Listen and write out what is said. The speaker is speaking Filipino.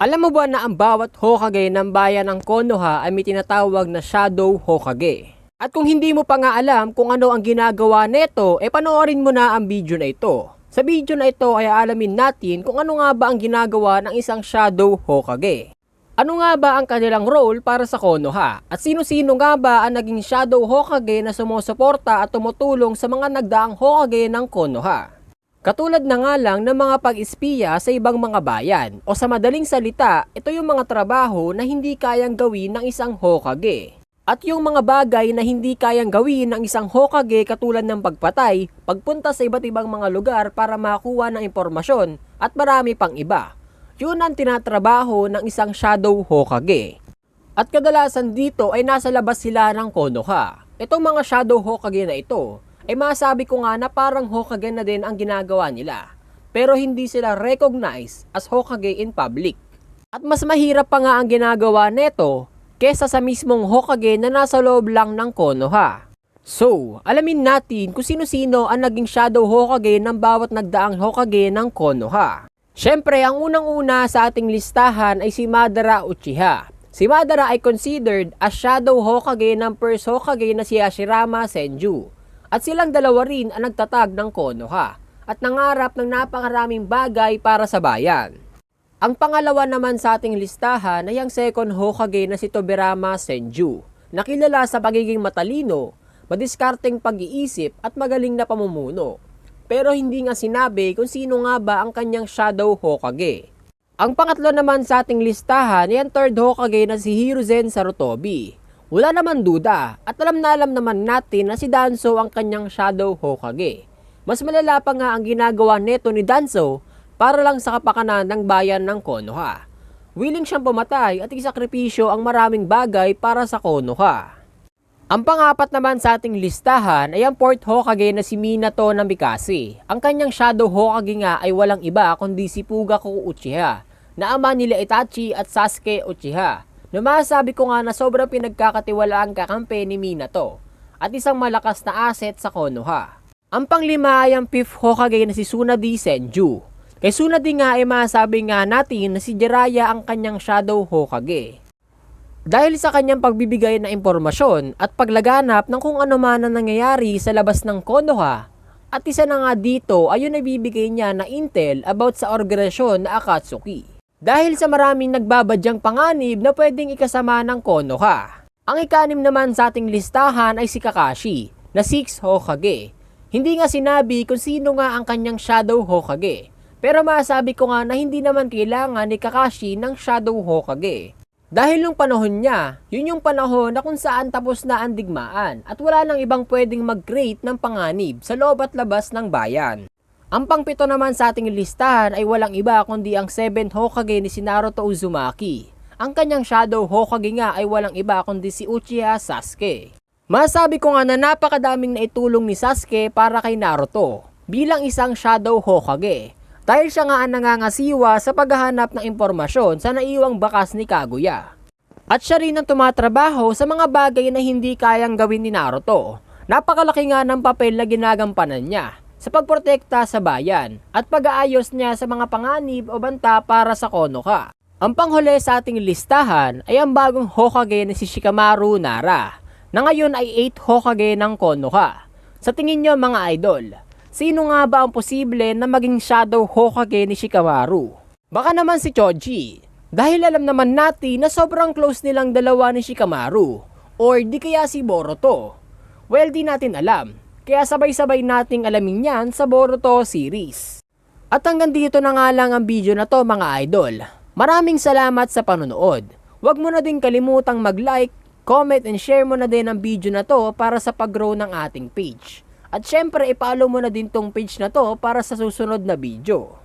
Alam mo ba na ang bawat Hokage ng bayan ng Konoha ay may tinatawag na Shadow Hokage? At kung hindi mo pa nga alam kung ano ang ginagawa neto, panoorin mo na ang video na ito. Sa video na ito ay aalamin natin kung ano nga ba ang ginagawa ng isang Shadow Hokage. Ano nga ba ang kanilang role para sa Konoha? At sino-sino nga ba ang naging Shadow Hokage na sumusuporta at tumutulong sa mga nagdaang Hokage ng Konoha? Katulad na nga lang ng mga pag-espiya sa ibang mga bayan o sa madaling salita, ito yung mga trabaho na hindi kayang gawin ng isang Hokage. At yung mga bagay na hindi kayang gawin ng isang Hokage katulad ng pagpatay, pagpunta sa iba't ibang mga lugar para makakuha ng impormasyon at marami pang iba. Yun ang tinatrabaho ng isang Shadow Hokage. At kadalasan dito ay nasa labas sila ng Konoha. Itong mga Shadow Hokage na ito ay masabi ko nga na parang Hokage na din ang ginagawa nila. Pero hindi sila recognized as Hokage in public. At mas mahirap pa nga ang ginagawa neto kesa sa mismong Hokage na nasa loob lang ng Konoha. So, alamin natin kung sino-sino ang naging Shadow Hokage ng bawat nagdaang Hokage ng Konoha. Siyempre, ang unang-una sa ating listahan ay si Madara Uchiha. Si Madara ay considered as Shadow Hokage ng first Hokage na si Hashirama Senju. At silang dalawa rin ang nagtatag ng Konoha at nangarap ng napakaraming bagay para sa bayan. Ang pangalawa naman sa ating listahan ay ang second Hokage na si Tobirama Senju, na kilala sa pagiging matalino, madiskarteng pag-iisip at magaling na pamumuno. Pero hindi nga sinabi kung sino nga ba ang kanyang Shadow Hokage. Ang pangatlo naman sa ating listahan ay ang third Hokage na si Hiruzen Sarutobi. Wala naman duda at alam naman natin na si Danzo ang kanyang Shadow Hokage. Mas malala pa nga ang ginagawa neto ni Danzo para lang sa kapakanan ng bayan ng Konoha. Willing siyang pumatay at isakripisyo ang maraming bagay para sa Konoha. Ang pangapat naman sa ating listahan ay ang fourth Hokage na si Minato Namikaze. Ang kanyang Shadow Hokage nga ay walang iba kundi si Fugaku Uchiha, na ama nila Itachi at Sasuke Uchiha. Na masabi ko nga na sobrang pinagkakatiwalaan kakampi ni Minato at isang malakas na asset sa Konoha. Ang panglima ay ang fifth Hokage na si Tsunade Senju. Kay Tsunade nga ay masabi nga natin na si Jiraiya ang kanyang Shadow Hokage. Dahil sa kanyang pagbibigay ng impormasyon at paglaganap ng kung ano man ang nangyayari sa labas ng Konoha. At isa na nga dito ay yung nabibigay niya na intel about sa organisasyon na Akatsuki. Dahil sa maraming nagbabadyang panganib na pwedeng ikasama ng Konoha. Ang ikanim naman sa ating listahan ay si Kakashi, na 6th Hokage. Hindi nga sinabi kung sino nga ang kanyang Shadow Hokage. Pero masabi ko nga na hindi naman kailangan ni Kakashi ng Shadow Hokage. Dahil nung panahon niya, yun yung panahon na kung saan tapos na ang digmaan at wala nang ibang pwedeng mag-create ng panganib sa loob at labas ng bayan. Ang pangpito naman sa ating listahan ay walang iba kundi ang 7th Hokage ni si Naruto Uzumaki. Ang kanyang Shadow Hokage nga ay walang iba kundi si Uchiha Sasuke. Masabi ko nga na napakadaming naitulong ni Sasuke para kay Naruto bilang isang Shadow Hokage. Dahil siya nga ang nangangasiwa sa paghahanap ng impormasyon sa naiwang bakas ni Kaguya. At siya rin ang tumatrabaho sa mga bagay na hindi kayang gawin ni Naruto. Napakalaki nga ng papel na ginagampanan niya sa pagprotekta sa bayan at pag-aayos niya sa mga panganib o banta para sa Konoha. Ang panghuli sa ating listahan ay ang bagong Hokage na si Shikamaru Nara, na ngayon ay 8th Hokage ng Konoha. Sa tingin niyo mga idol, sino nga ba ang posible na maging Shadow Hokage ni Shikamaru? Baka naman si Choji, dahil alam naman natin na sobrang close nilang dalawa ni Shikamaru, or di kaya si Boruto. Well, di natin alam. Kaya sabay-sabay nating alamin yan sa Boruto series. At hanggang dito na nga lang ang video na to mga idol. Maraming salamat sa panonood. Huwag mo na din kalimutang mag-like, comment and share mo na din ang video na to para sa pag-grow ng ating page. At syempre, i-follow mo na din tong page na to para sa susunod na video.